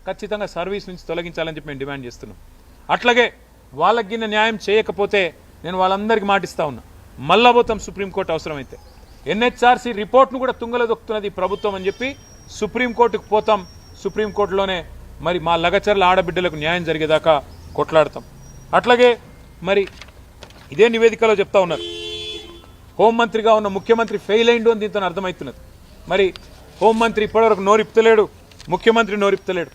ఖచ్చితంగా సర్వీస్ నుంచి తొలగించాలని చెప్పి మేము డిమాండ్ చేస్తున్నాం. అట్లాగే వాళ్ళకి గిన్న న్యాయం చేయకపోతే నేను వాళ్ళందరికీ మాటిస్తా ఉన్నా, మళ్ళా పోతాం సుప్రీంకోర్టు అవసరమైతే. ఎన్హెచ్ఆర్సీ రిపోర్ట్ను కూడా తుంగలో దొక్కుతున్నది ప్రభుత్వం అని చెప్పి సుప్రీంకోర్టుకు పోతాం. సుప్రీంకోర్టులోనే మరి మా లగచర్ల ఆడబిడ్డలకు న్యాయం జరిగేదాకా కొట్లాడతాం. అట్లాగే మరి ఇదే నివేదికలో చెప్తా ఉన్నారు, హోంమంత్రిగా ఉన్న ముఖ్యమంత్రి ఫెయిల్ అయిండు అని దీంతో అర్థమవుతున్నది. మరి హోంమంత్రి ఇప్పటివరకు నోరిప్తలేడు, ముఖ్యమంత్రి నోరిప్తలేడు.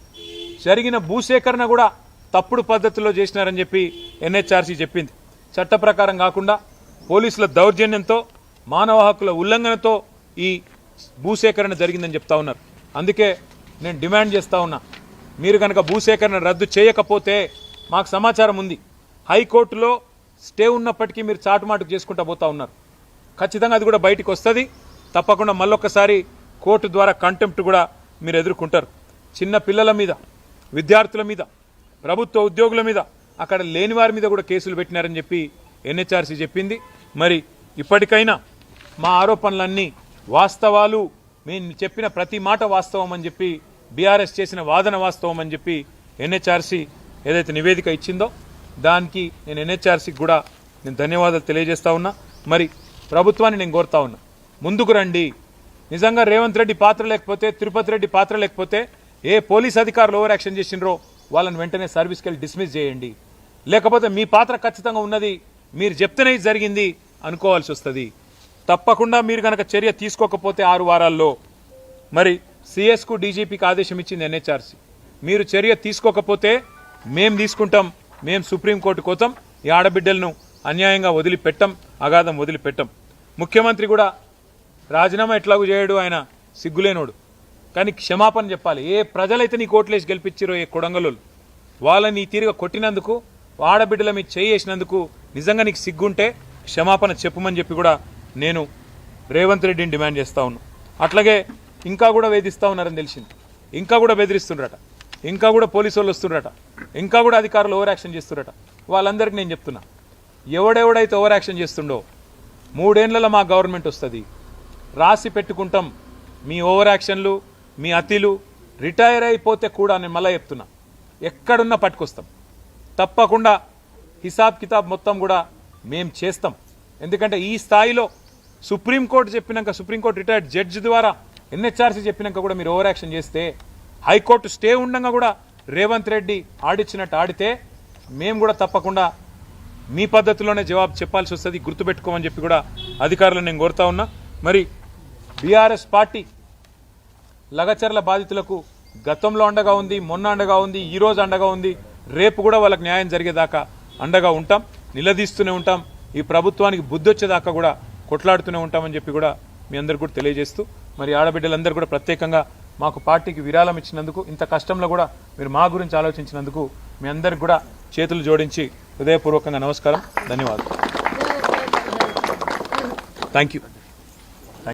జరిగిన భూసేకరణ కూడా తప్పుడు పద్ధతిలో చేసినారని చెప్పి ఎన్హెచ్ఆర్సీ చెప్పింది. చట్ట ప్రకారం కాకుండా పోలీసుల దౌర్జన్యంతో, మానవ హక్కుల ఉల్లంఘనతో ఈ భూసేకరణ జరిగిందని చెప్తా ఉన్నారు. అందుకే నేను డిమాండ్ చేస్తా ఉన్నా, మీరు కనుక భూసేకరణ రద్దు చేయకపోతే మాకు సమాచారం ఉంది, హైకోర్టులో స్టే ఉన్నప్పటికీ మీరు చాటుమాటుకు చేసుకుంటా పోతా ఉన్నారు. ఖచ్చితంగా అది కూడా బయటికి వస్తుంది. తప్పకుండా మళ్ళొక్కసారి కోర్టు ద్వారా కంటెంప్ట్ కూడా మీరు ఎదుర్కొంటారు. చిన్న పిల్లల మీద, విద్యార్థుల మీద, ప్రభుత్వ ఉద్యోగుల మీద, అక్కడ లేని వారి మీద కూడా కేసులు పెట్టినారని చెప్పి ఎన్హెచ్ఆర్సీ చెప్పింది. మరి ఇప్పటికైనా మా ఆరోపణలన్నీ వాస్తవాలు, మేము చెప్పిన ప్రతి మాట వాస్తవం అని చెప్పి, బీఆర్ఎస్ చేసిన వాదన వాస్తవం అని చెప్పి ఎన్హెచ్ఆర్సీ ఏదైతే నివేదిక ఇచ్చిందో దానికి నేను ఎన్హెచ్ఆర్సీకి కూడా నేను ధన్యవాదాలు తెలియజేస్తా ఉన్నా. మరి ప్రభుత్వాన్ని నేను కోరుతా ఉన్నా, ముందుకు రండి. నిజంగా రేవంత్ రెడ్డి పాత్ర లేకపోతే, తిరుపతి రెడ్డి పాత్ర లేకపోతే, ఏ పోలీస్ అధికారులు ఓవర్ యాక్షన్ చేసినరో వాళ్ళని వెంటనే సర్వీస్కి వెళ్ళి డిస్మిస్ చేయండి. లేకపోతే మీ పాత్ర ఖచ్చితంగా ఉన్నది, మీరు చెప్తేనే జరిగింది అనుకోవాల్సి వస్తుంది. తప్పకుండా మీరు కనుక చర్య తీసుకోకపోతే 6 వారాల్లో మరి సిఎస్కు డీజీపీకి ఆదేశం ఇచ్చింది ఎన్హెచ్ఆర్సీ. మీరు చర్య తీసుకోకపోతే మేము తీసుకుంటాం, మేము సుప్రీంకోర్టుకు పోతాం. ఈ ఆడబిడ్డలను అన్యాయంగా వదిలిపెట్టం, అగాధం వదిలిపెట్టం. ముఖ్యమంత్రి కూడా రాజీనామా ఎట్లాగూ చేయడు, ఆయన సిగ్గులేనోడు. కానీ క్షమాపణ చెప్పాలి. ఏ ప్రజలైతే నీ కోట్లేసి గెలిపించారో, ఏ కొడంగలు వాళ్ళని ఈ తీరుగా కొట్టినందుకు, ఆడబిడ్డల మీద చేసినందుకు నిజంగా నీకు సిగ్గుంటే క్షమాపణ చెప్పమని చెప్పి కూడా నేను రేవంత్ రెడ్డిని డిమాండ్ చేస్తా ఉన్నాను. అట్లాగే ఇంకా కూడా వేధిస్తూ ఉన్నారని తెలిసింది, ఇంకా కూడా బెదిరిస్తుండ్రట, ఇంకా కూడా పోలీసు వాళ్ళు వస్తుండ్రట, ఇంకా కూడా అధికారులు ఓవర్ యాక్షన్ చేస్తుండ్రట. వాళ్ళందరికీ నేను చెప్తున్నా, ఎవడెవడైతే ఓవర్ యాక్షన్ చేస్తుండో 3 ఏళ్లలో మా గవర్నమెంట్ వస్తుంది, రాసి పెట్టుకుంటాం. మీ ఓవర్ యాక్షన్లు, మీ అతిలు రిటైర్ అయిపోతే కూడా నేను మళ్ళీ చెప్తున్నా, ఎక్కడున్నా పట్టుకొస్తాం. తప్పకుండా హిసాబ్ కితాబ్ మొత్తం కూడా మేము చేస్తాం. ఎందుకంటే ఈ స్థాయిలో సుప్రీంకోర్టు చెప్పినాక, సుప్రీంకోర్టు రిటైర్డ్ జడ్జి ద్వారా ఎన్హెచ్ఆర్సీ చెప్పినాక కూడా మీరు ఓవర్ యాక్షన్ చేస్తే, హైకోర్టు స్టే ఉండగా కూడా రేవంత్ రెడ్డి ఆడిచ్చినట్టు ఆడితే మేము కూడా తప్పకుండా మీ పద్ధతిలోనే జవాబు చెప్పాల్సి వస్తుంది, గుర్తుపెట్టుకోమని చెప్పి కూడా అధికారులను నేను కోరుతా ఉన్నా. మరి బీఆర్ఎస్ పార్టీ లగచర్ల బాధితులకు గతంలో అండగా ఉంది, మొన్న అండగా ఉంది, ఈరోజు అండగా ఉంది, రేపు కూడా వాళ్ళకి న్యాయం జరిగేదాకా అండగా ఉంటాం, నిలదీస్తూనే ఉంటాం. ఈ ప్రభుత్వానికి బుద్ధి వచ్చేదాకా కూడా కొట్లాడుతూనే ఉంటామని చెప్పి కూడా మీ అందరికీ కూడా తెలియజేస్తూ, మరి ఆడబిడ్డలందరూ కూడా ప్రత్యేకంగా మాకు పార్టీకి విరాళం ఇచ్చినందుకు, ఇంత కష్టంలో కూడా మీరు మా గురించి ఆలోచించినందుకు మీ అందరికి కూడా చేతులు జోడించి హృదయపూర్వకంగా నమస్కారం, ధన్యవాదాలు. Thank you.